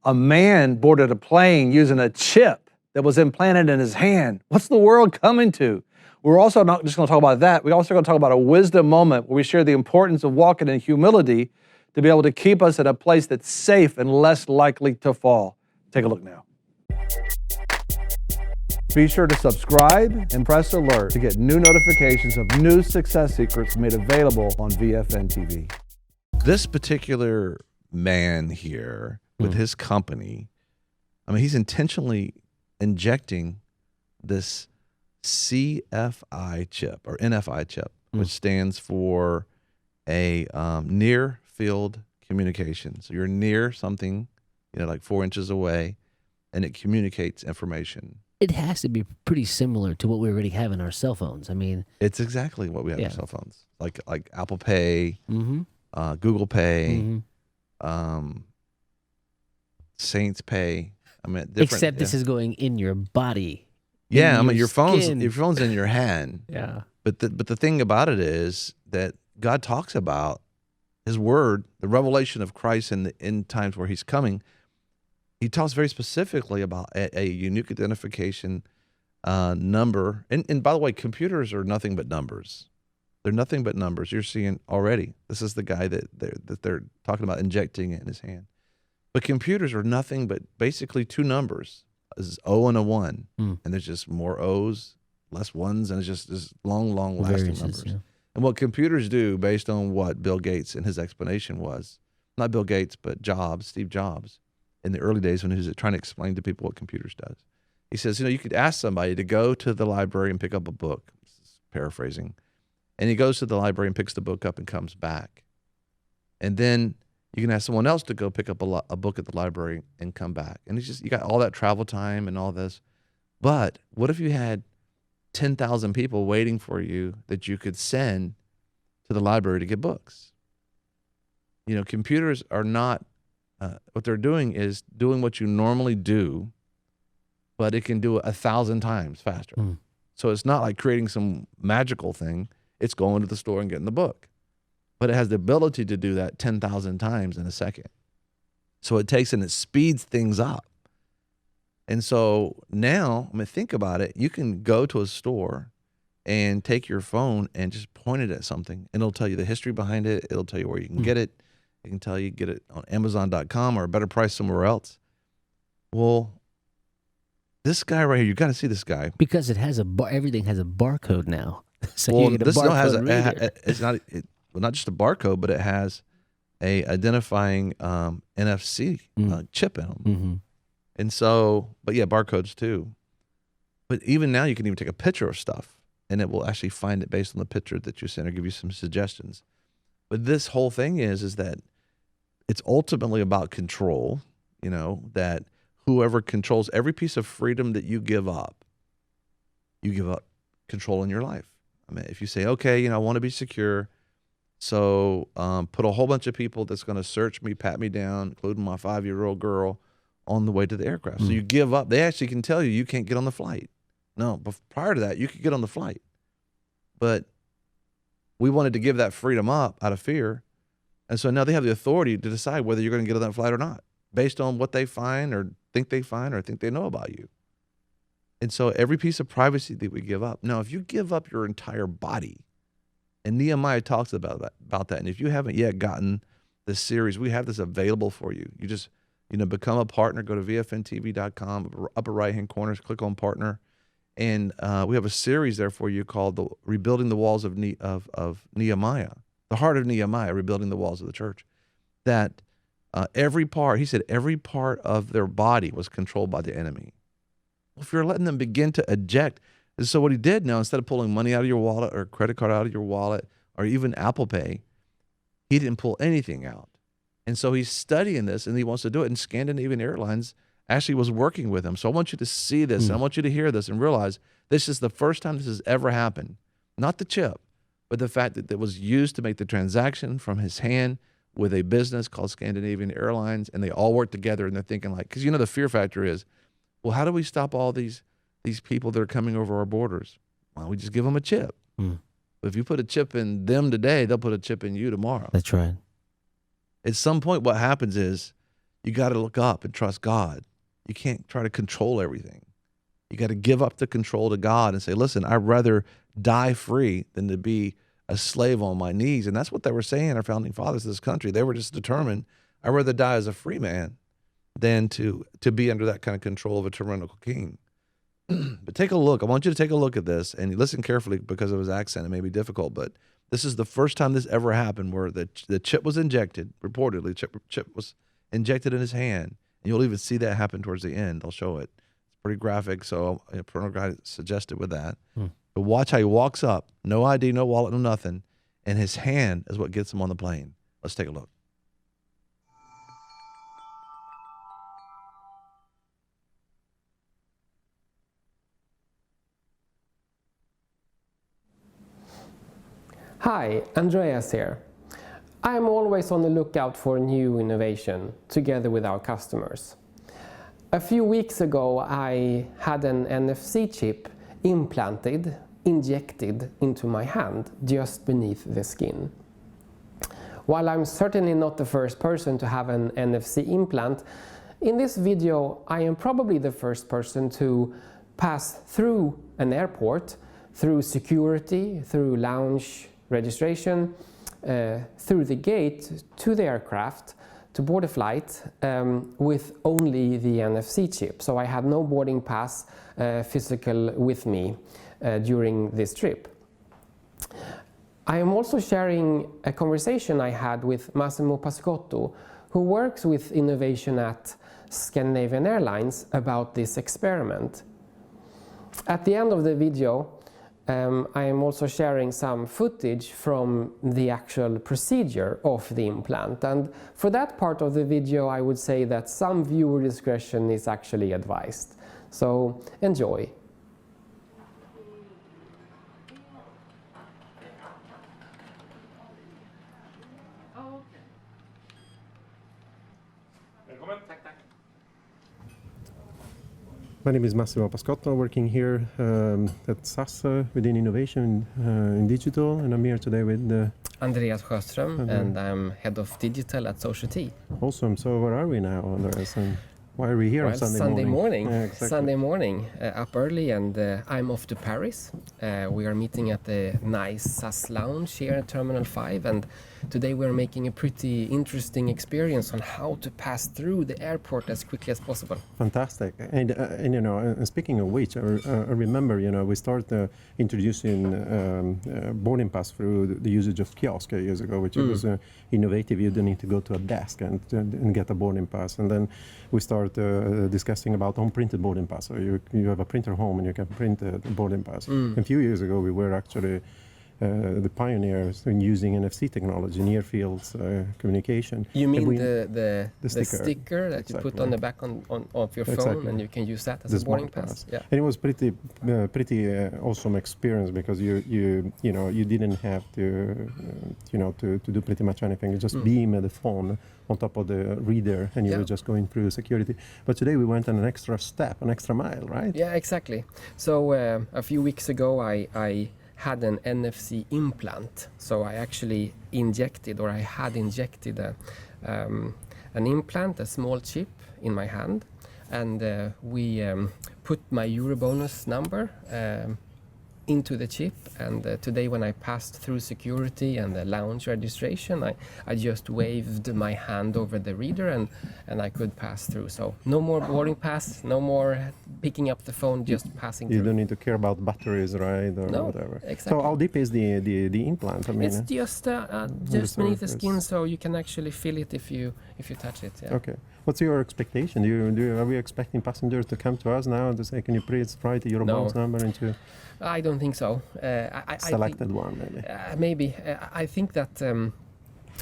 a man boarded a plane using a chip that was implanted in his hand. What's the world coming to? We're also not just going to talk about that. We're also going to talk about a wisdom moment where we share the importance of walking in humility to be able to keep us at a place that's safe and less likely to fall. Take a look now. Be sure to subscribe and press alert to get new notifications of new success secrets made available on VFN TV. This particular man here with his company, I mean, he's intentionally injecting this CFI chip or NFI chip, which stands for a near field communication. So you're near something, like 4 inches away, and it communicates information. It has to be pretty similar to what we already have in our cell phones. I mean, it's exactly what we have in our cell phones, like Apple Pay, Google Pay, Saints Pay. I mean, except this is going in your body. Yeah, I mean, your phone's in your hand. Yeah. But the thing about it is that God talks about His Word, the revelation of Christ in the end times where He's coming. He talks very specifically about a unique identification number. And by the way, computers are nothing but numbers. They're nothing but numbers. You're seeing already. This is the guy that they're talking about injecting it in his hand. But computers are nothing but basically two numbers. Is O and a 1, and there's just more O's, less 1s, and it's just this long lasting numbers. Yeah. And what computers do, based on what Bill Gates and his explanation was, not Bill Gates, but Steve Jobs, in the early days when he was trying to explain to people what computers does. He says, you could ask somebody to go to the library and pick up a book, paraphrasing, and he goes to the library and picks the book up and comes back. And then you can ask someone else to go pick up a book at the library and come back. And it's just, you got all that travel time and all this. But what if you had 10,000 people waiting for you that you could send to the library to get books? Computers are not, what they're doing is doing what you normally do, but it can do it 1,000 times faster. So it's not like creating some magical thing. It's going to the store and getting the book. But it has the ability to do that 10,000 times in a second. So it takes and it speeds things up. And so now, think about it. You can go to a store and take your phone and just point it at something, and it'll tell you the history behind it. It'll tell you where you can get it. It can tell you get it on Amazon.com or a better price somewhere else. Well, this guy right here, you got to see this guy. Because it has everything has a barcode now. So well, you get a this barcode has it's not just a barcode, but it has a identifying NFC chip in them. And so, but yeah, barcodes too. But even now you can even take a picture of stuff and it will actually find it based on the picture that you send or give you some suggestions. But this whole thing is that it's ultimately about control, that whoever controls every piece of freedom that you give up control in your life. If you say, okay, I want to be secure, so put a whole bunch of people that's going to search me, pat me down, including my 5-year-old girl, on the way to the aircraft. So you give up. They actually can tell you can't get on the flight. No, but prior to that, you could get on the flight. But we wanted to give that freedom up out of fear. And so now they have the authority to decide whether you're going to get on that flight or not, based on what they find or think they know about you. And so every piece of privacy that we give up. Now, if you give up your entire body, and Nehemiah talks about that. And if you haven't yet gotten this series, we have this available for you. You just, become a partner. Go to vfntv.com, upper right-hand corner, click on partner. And we have a series there for you called the Rebuilding the Walls of Nehemiah, the heart of Nehemiah, rebuilding the walls of the church. That every part of their body was controlled by the enemy. Well, if you're letting them begin to eject, and so what he did now, instead of pulling money out of your wallet or credit card out of your wallet or even Apple Pay, he didn't pull anything out. And so he's studying this and he wants to do it. And Scandinavian Airlines actually was working with him. So I want you to see this and I want you to hear this and realize this is the first time this has ever happened. Not the chip, but the fact that it was used to make the transaction from his hand with a business called Scandinavian Airlines. And they all work together and they're thinking because the fear factor is, well, how do we stop all these people that are coming over our borders? Well, we just give them a chip. But if you put a chip in them today, they'll put a chip in you tomorrow. That's right. At some point, what happens is You got to look up and trust God. You can't try to control everything. You got to give up the control to God and say, listen, I'd rather die free than to be a slave on my knees. And that's what they were saying, our founding fathers of this country. They were just determined, I'd rather die as a free man than to be under that kind of control of a tyrannical king. But take a look. I want you to take a look at this and listen carefully because of his accent. It may be difficult, but this is the first time this ever happened where the chip was injected, reportedly, chip was injected in his hand. And you'll even see that happen towards the end. They'll show it. It's pretty graphic, so a parental guide suggested with that. But watch how he walks up, no ID, no wallet, no nothing, and his hand is what gets him on the plane. Let's take a look. Hi, Andreas here. I am always on the lookout for new innovation together with our customers. A few weeks ago I had an NFC chip injected into my hand just beneath the skin. While I'm certainly not the first person to have an NFC implant, in this video I am probably the first person to pass through an airport, through security, through lounge registration, through the gate to the aircraft to board a flight with only the NFC chip. So I had no boarding pass physical with me during this trip. I am also sharing a conversation I had with Massimo Pascotto, who works with innovation at Scandinavian Airlines, about this experiment. At the end of the video, I am also sharing some footage from the actual procedure of the implant, and for that part of the video I would say that some viewer discretion is actually advised. So enjoy. My name is Massimo Pascotto, working here at SAS within innovation in digital, and I'm here today with Andreas Sjostrom, and I'm head of digital at Society. Awesome. So where are we now, Andreas? And why are we here on Sunday morning? Yeah, exactly. Sunday morning, up early, and I'm off to Paris. We are meeting at the nice SAS lounge here at Terminal 5, and today we're making a pretty interesting experience on how to pass through the airport as quickly as possible. Fantastic. And you know, speaking of which, I remember, you know, we started introducing boarding pass through the usage of kiosk years ago, which was innovative. You didn't need to go to a desk and get a boarding pass. And then we started discussing about on-printed boarding pass. So you have a printer home and you can print a boarding pass. A few years ago, we were actually the pioneers in using NFC technology, near fields communication. You mean the sticker that you put on the back of your phone, and you can use that as a boarding pass? Yeah. And it was pretty awesome experience, because you didn't have to to do pretty much anything. You just beam the phone on top of the reader, and you were just going through security. But today we went on an extra step, an extra mile, right? Yeah, exactly. So a few weeks ago I had an NFC implant. So I actually had injected an implant, a small chip in my hand, and we put my Eurobonus number into the chip, and today when I passed through security and the lounge registration, I just waved my hand over the reader and I could pass through. So no more boarding pass, no more picking up the phone, just passing through. You don't need to care about batteries, right, or no, whatever. Exactly. So how deep is the implant? I mean, it's just beneath the skin, so you can actually feel it if you touch it. Yeah. Okay. What's your expectation? Are we expecting passengers to come to us now and to say, can you please write the Eurobonus number into? I don't think so. Selected one, maybe. Maybe. I think that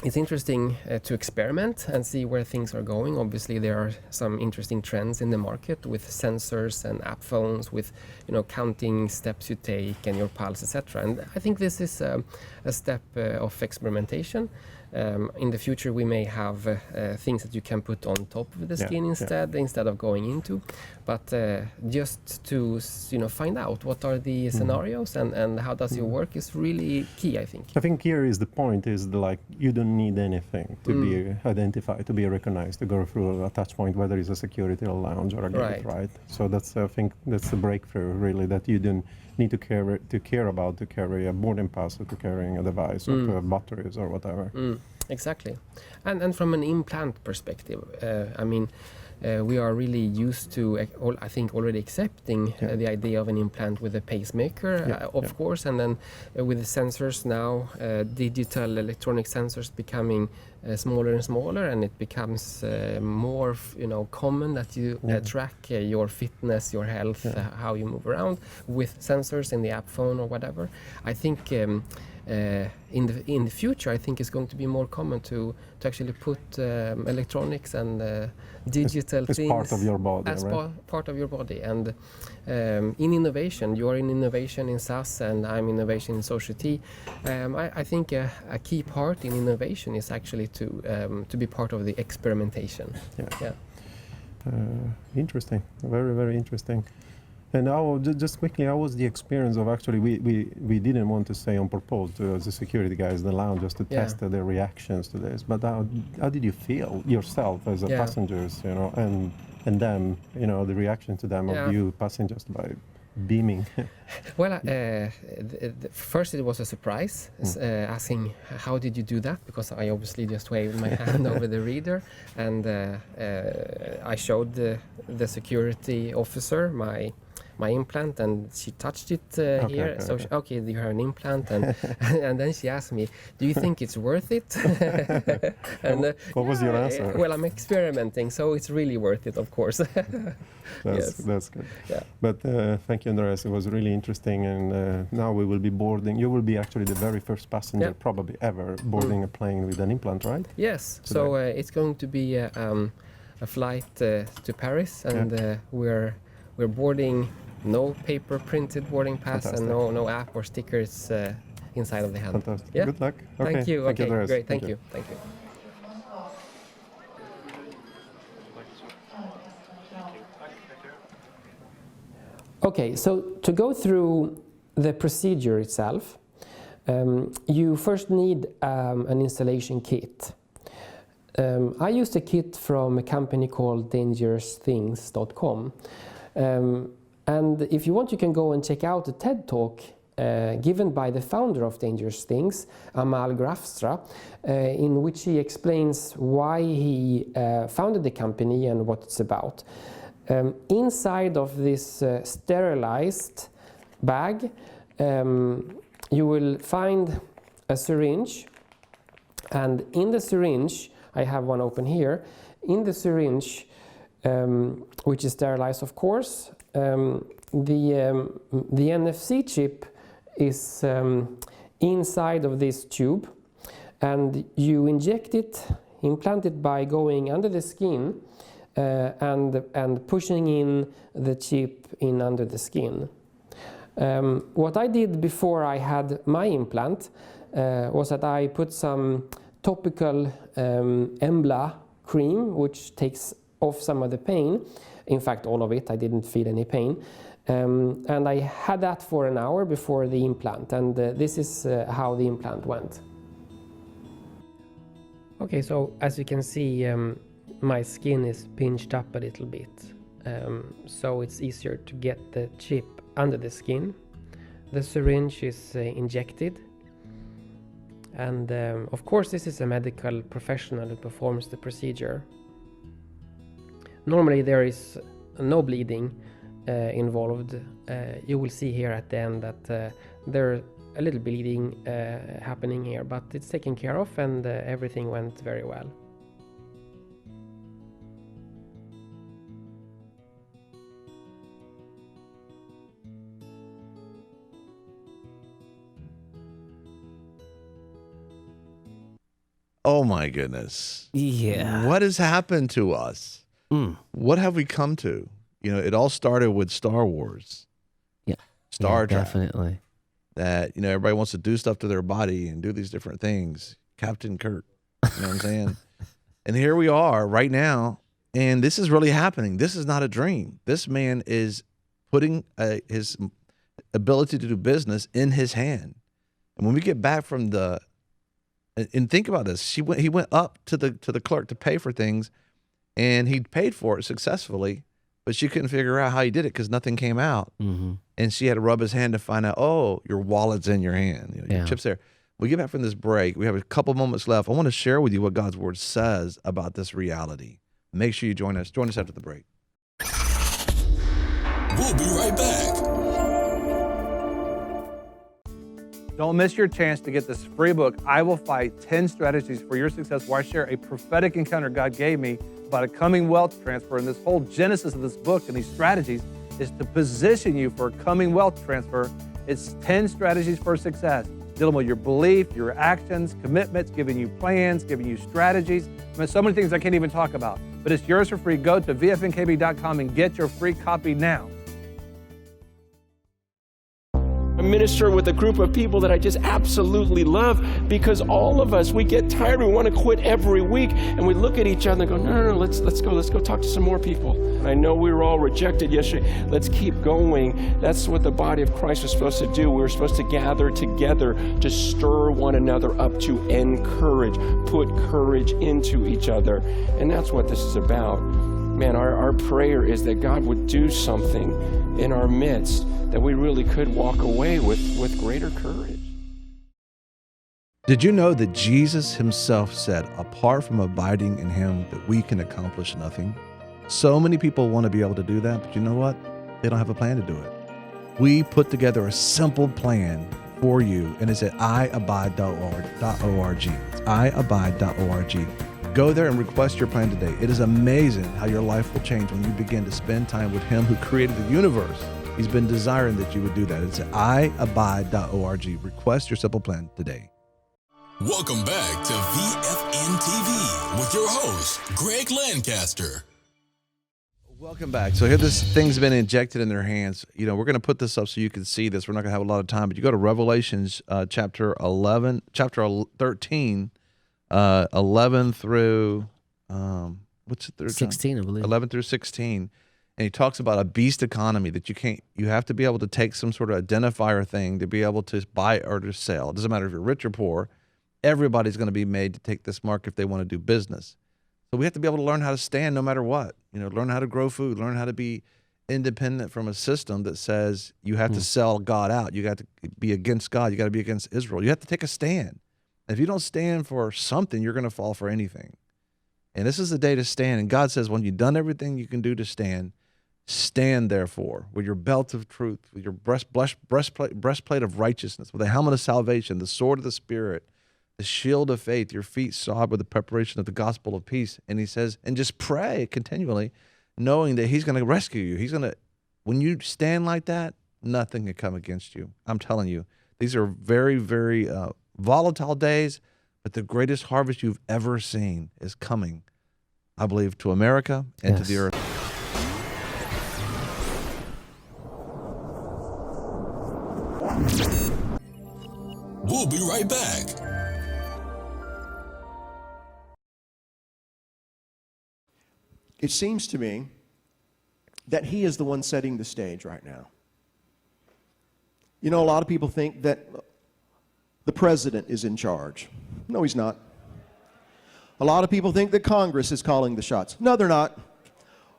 it's interesting to experiment and see where things are going. Obviously, there are some interesting trends in the market with sensors and app phones, with counting steps you take and your pulse, etc. And I think this is a step of experimentation. In the future, we may have things that you can put on top of the skin instead of going into. But just to find out what are the scenarios and how does it work is really key, I think. I think here is the point: is like you don't need anything to be identified, to be recognized, to go through a touch point, whether it's a security or a lounge or a gate, right? So that's, I think that's the breakthrough, really, that you don't need to care about to carry a boarding pass or to carrying a device or to have batteries or whatever. Exactly. And from an implant perspective, I mean, we are really used to, I think, already accepting the idea of an implant with a pacemaker, of course, and then with the sensors now, digital electronic sensors becoming smaller and smaller, and it becomes more, common that you track your fitness, your health, how you move around with sensors in the app phone or whatever. I think in the future, I think it's going to be more common to actually put electronics and digital things part of your body, as right? part of your body. And in innovation, you are in innovation in SAS, and I'm innovation in Society. I think a key part in innovation is actually to be part of the experimentation. Interesting, very, very interesting. And just quickly, how was the experience of actually, we didn't want to say on purpose to the security guys in the lounge just to test their reactions to this, but how did you feel yourself as a passengers, and them, the reaction to them of you passengers by beaming? Well, first it was a surprise, asking how did you do that, because I obviously just waved my hand over the reader, and I showed the security officer my implant, and she touched it here. So okay, you have an implant, and and then she asked me, "Do you think it's worth it?" And what was your answer? Well, I'm experimenting, so it's really worth it, of course. That's good. Yeah. But thank you, Andreas. It was really interesting, and now we will be boarding. You will be actually the very first passenger, probably ever, boarding a plane with an implant, right? Yes. Today. So it's going to be a flight to Paris, and we're boarding. No paper printed boarding pass. Fantastic. And no app or stickers inside of the hand. Fantastic. Yeah? Good luck. Okay. Thank you. Thank you, okay, great. Thank you. Thank you. Okay, so to go through the procedure itself, you first need an installation kit. I used a kit from a company called dangerousthings.com. And if you want, you can go and check out a TED Talk given by the founder of Dangerous Things, Amal Grafstra, in which he explains why he founded the company and what it's about. Inside of this sterilized bag, you will find a syringe, and in the syringe, I have one open here, in the syringe, which is sterilized, of course, the NFC chip is inside of this tube, and you inject it, implant it by going under the skin and pushing in the chip in under the skin. What I did before I had my implant was that I put some topical Embla cream, which takes off some of the pain. In fact, all of it. I didn't feel any pain. And I had that for an hour before the implant, and this is how the implant went. Okay, so as you can see, my skin is pinched up a little bit, so it's easier to get the chip under the skin. The syringe is injected, and of course this is a medical professional who performs the procedure. Normally there is no bleeding involved. You will see here at the end that there's a little bleeding happening here, but it's taken care of, and everything went very well. Oh my goodness. Yeah. What has happened to us? What have we come to? You know, it all started with Star Wars. Yeah. Star Trek. Definitely. That, you know, everybody wants to do stuff to their body and do these different things. Captain Kirk. You know what I'm saying? And here we are right now, and this is really happening. This is not a dream. This man is putting his ability to do business in his hand. And when we get back from and think about this, he went up to the clerk to pay for things, and he paid for it successfully, but she couldn't figure out how he did it because nothing came out. And she had to rub his hand to find out, oh, your wallet's in your hand. Your chip's there. We get back from this break. We have a couple moments left. I want to share with you what God's word says about this reality. Make sure you join us. Join us after the break. We'll be right back. Don't miss your chance to get this free book, I Will Fight 10 Strategies for Your Success, where I share a prophetic encounter God gave me about a coming wealth transfer. And this whole genesis of this book and these strategies is to position you for a coming wealth transfer. It's 10 strategies for success, dealing with your belief, your actions, commitments, giving you plans, giving you strategies. I mean, so many things I can't even talk about. But it's yours for free. Go to vfnkb.com and get your free copy now. Minister with a group of people that I just absolutely love, because all of us, we get tired, we want to quit every week, and we look at each other and go, no, let's go talk to some more people. And I know we were all rejected yesterday. Let's keep going. That's what the body of Christ is supposed to do. We're supposed to gather together to stir one another up, to encourage, put courage into each other. And that's what this is about. Man, our prayer is that God would do something in our midst that we really could walk away with greater courage. Did you know that Jesus himself said, apart from abiding in him, that we can accomplish nothing? So many people want to be able to do that, but you know what? They don't have a plan to do it. We put together a simple plan for you, and it's at iabide.org. It's iabide.org. Go there and request your plan today. It is amazing how your life will change when you begin to spend time with him who created the universe. He's been desiring that you would do that. It's at iabide.org. Request your simple plan today. Welcome back to VFN TV with your host, Greg Lancaster. Welcome back. So here this thing's been injected in their hands. You know, we're going to put this up so you can see this. We're not going to have a lot of time, but you go to Revelations chapter 13, 11 through, what's it? 16, I believe. 11 through 16. And he talks about a beast economy that you have to be able to take some sort of identifier thing to be able to buy or to sell. It doesn't matter if you're rich or poor. Everybody's going to be made to take this mark if they want to do business. So we have to be able to learn how to stand no matter what. You know, learn how to grow food, learn how to be independent from a system that says you have to sell God out. You got to be against God. You got to be against Israel. You have to take a stand. If you don't stand for something, you're going to fall for anything. And this is the day to stand. And God says, when you've done everything you can do to stand, stand therefore with your belt of truth, with your breastplate of righteousness, with the helmet of salvation, the sword of the Spirit, the shield of faith, your feet shod with the preparation of the gospel of peace. And he says, and just pray continually, knowing that he's going to rescue you. When you stand like that, nothing can come against you. I'm telling you, these are very, very volatile days, but the greatest harvest you've ever seen is coming, I believe, to America and to the earth. We'll be right back. It seems to me that he is the one setting the stage right now. You know, a lot of people think that the president is in charge. No, he's not. A lot of people think that Congress is calling the shots. No, they're not.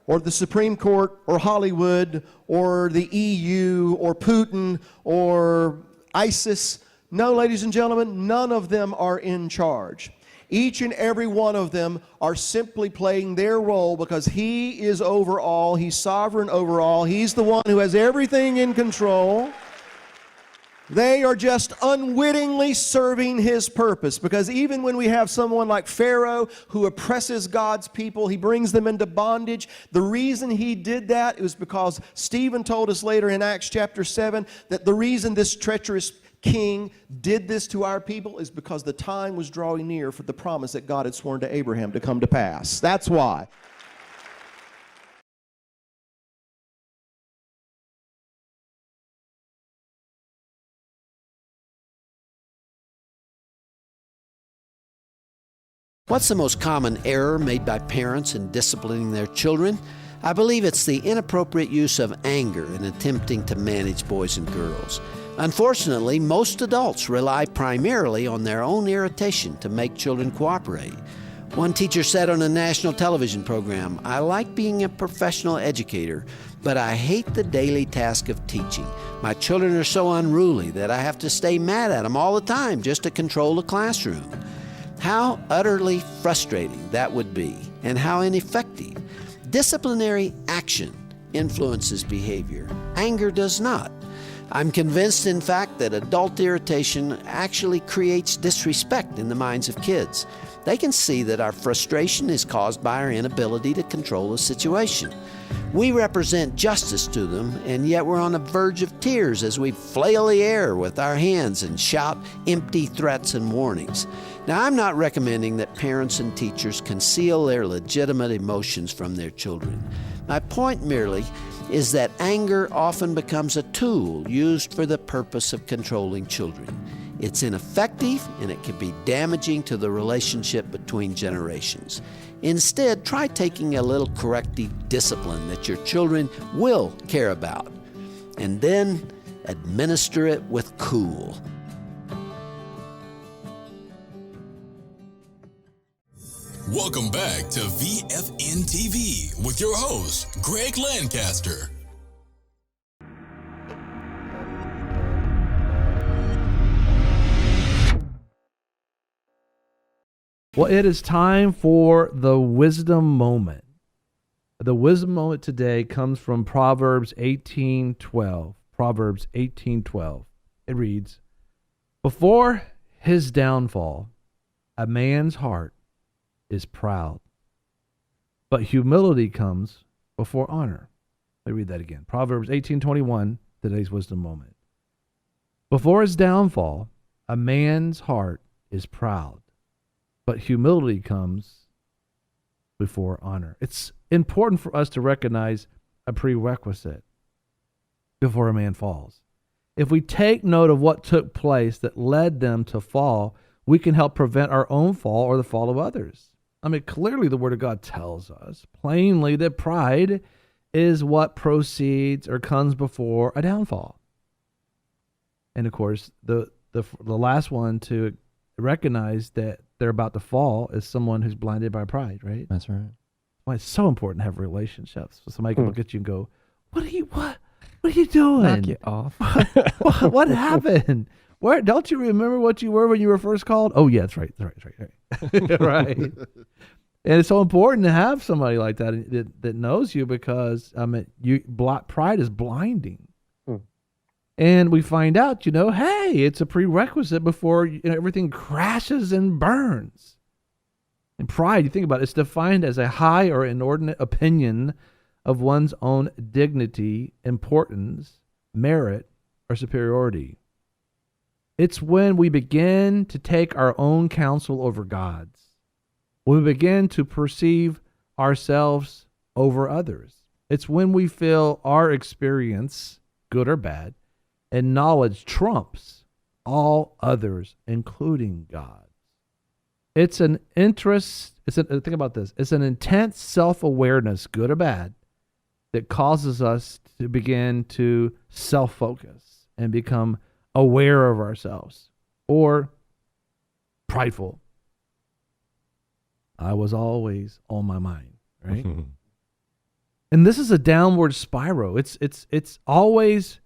Or the Supreme Court, or Hollywood, or the EU, or Putin, or ISIS. No, ladies and gentlemen, none of them are in charge. Each and every one of them are simply playing their role because he is over all. He's sovereign over all. He's the one who has everything in control. They are just unwittingly serving his purpose, because even when we have someone like Pharaoh who oppresses God's people, he brings them into bondage. The reason he did that was because Stephen told us later in Acts chapter 7 that the reason this treacherous king did this to our people is because the time was drawing near for the promise that God had sworn to Abraham to come to pass. That's why. What's the most common error made by parents in disciplining their children? I believe it's the inappropriate use of anger in attempting to manage boys and girls. Unfortunately, most adults rely primarily on their own irritation to make children cooperate. One teacher said on a national television program, "I like being a professional educator, but I hate the daily task of teaching. My children are so unruly that I have to stay mad at them all the time just to control the classroom." How utterly frustrating that would be, and how ineffective. Disciplinary action influences behavior. Anger does not. I'm convinced, in fact, that adult irritation actually creates disrespect in the minds of kids. They can see that our frustration is caused by our inability to control the situation. We represent justice to them, and yet we're on the verge of tears as we flail the air with our hands and shout empty threats and warnings. Now, I'm not recommending that parents and teachers conceal their legitimate emotions from their children. My point merely is that anger often becomes a tool used for the purpose of controlling children. It's ineffective, and it can be damaging to the relationship between generations. Instead, try taking a little corrective discipline that your children will care about, and then administer it with cool. Welcome back to VFN TV with your host, Greg Lancaster. Well, it is time for the wisdom moment. The wisdom moment today comes from Proverbs 18:12. Proverbs 18:12. It reads, "Before his downfall, a man's heart is proud, but humility comes before honor." Let me read that again. Proverbs 18:21, today's wisdom moment. "Before his downfall, a man's heart is proud, but humility comes before honor." It's important for us to recognize a prerequisite before a man falls. If we take note of what took place that led them to fall, we can help prevent our own fall or the fall of others. I mean, clearly the Word of God tells us plainly that pride is what proceeds or comes before a downfall. And of course, the last one to recognize that they're about to fall is someone who's blinded by pride, right? That's right. Well, it's so important to have relationships. So somebody can look at you and go, what are you doing? Knock it off. What happened? Where don't you remember what you were when you were first called? Oh yeah, that's right. Right. And it's so important to have somebody like that knows you, because pride is blinding. And we find out, hey, it's a prerequisite before everything crashes and burns. And pride, you think about it, it's defined as a high or inordinate opinion of one's own dignity, importance, merit, or superiority. It's when we begin to take our own counsel over God's, when we begin to perceive ourselves over others. It's when we feel our experience, good or bad, and knowledge trumps all others, including God's. It's an think about this. It's an intense self-awareness, good or bad, that causes us to begin to self-focus and become aware of ourselves, or prideful. I was always on my mind, right? And this is a downward spiral. It's always,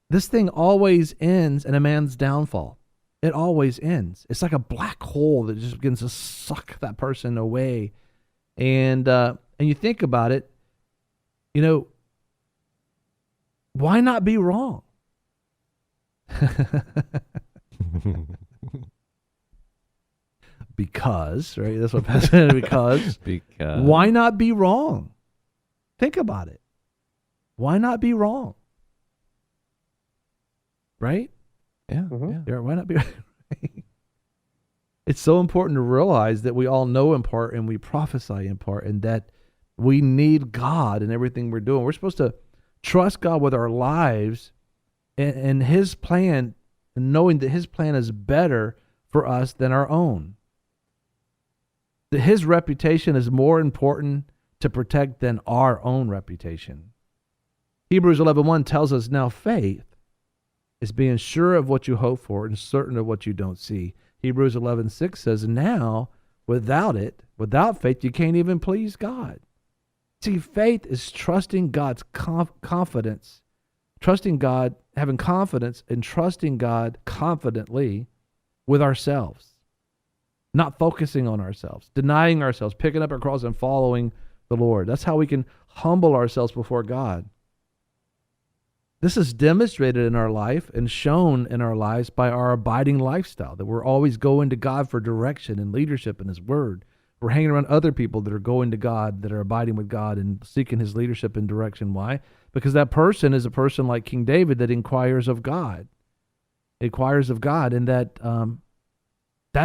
this thing always ends in a man's downfall. It always ends. It's like a black hole that just begins to suck that person away. And you think about it, why not be wrong? Because, right? That's what Pastor said. Because why not be wrong? Think about it. Why not be wrong? Right? Yeah. Yeah, why not be right? It's so important to realize that we all know in part and we prophesy in part, and that we need God in everything we're doing. We're supposed to trust God with our lives and His plan, and knowing that His plan is better for us than our own. His reputation is more important to protect than our own reputation. Hebrews 11:1 tells us, now faith is being sure of what you hope for and certain of what you don't see. Hebrews 11:6 says, now without faith, you can't even please God. See, faith is trusting God's confidence, trusting God, having confidence and trusting God confidently with ourselves. Not focusing on ourselves, denying ourselves, picking up our cross and following the Lord. That's how we can humble ourselves before God. This is demonstrated in our life and shown in our lives by our abiding lifestyle, that we're always going to God for direction and leadership in His Word. We're hanging around other people that are going to God, that are abiding with God and seeking His leadership and direction. Why? Because that person is a person like King David that inquires of God. Inquires of God, and that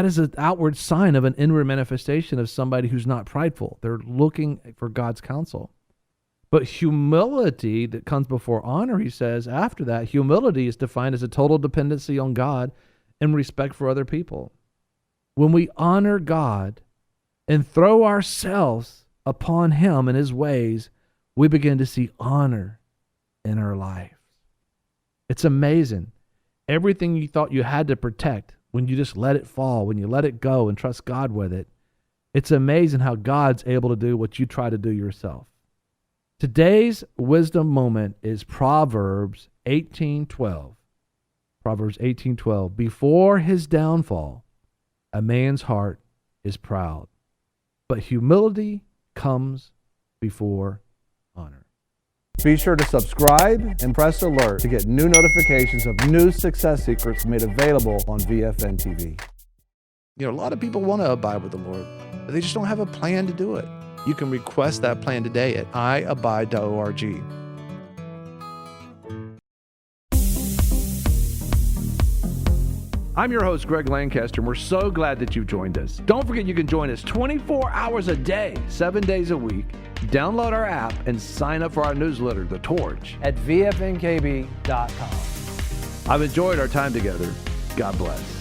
is an outward sign of an inward manifestation of somebody who's not prideful. They're looking for God's counsel. But humility that comes before honor, he says, after that, humility is defined as a total dependency on God and respect for other people. When we honor God and throw ourselves upon Him and His ways, we begin to see honor in our life. It's amazing. Everything you thought you had to protect, when you just let it fall, when you let it go and trust God with it, it's amazing how God's able to do what you try to do yourself. Today's wisdom moment is Proverbs 18:12. Proverbs 18:12. Before his downfall, a man's heart is proud, but humility comes before honor. Be sure to subscribe and press alert to get new notifications of new success secrets made available on VFN TV. You know, a lot of people want to abide with the Lord, but they just don't have a plan to do it. You can request that plan today at iabide.org. I'm your host, Greg Lancaster, and we're so glad that you've joined us. Don't forget you can join us 24 hours a day, 7 days a week. Download our app and sign up for our newsletter, The Torch, At VFNKB.com. I've enjoyed our time together. God bless.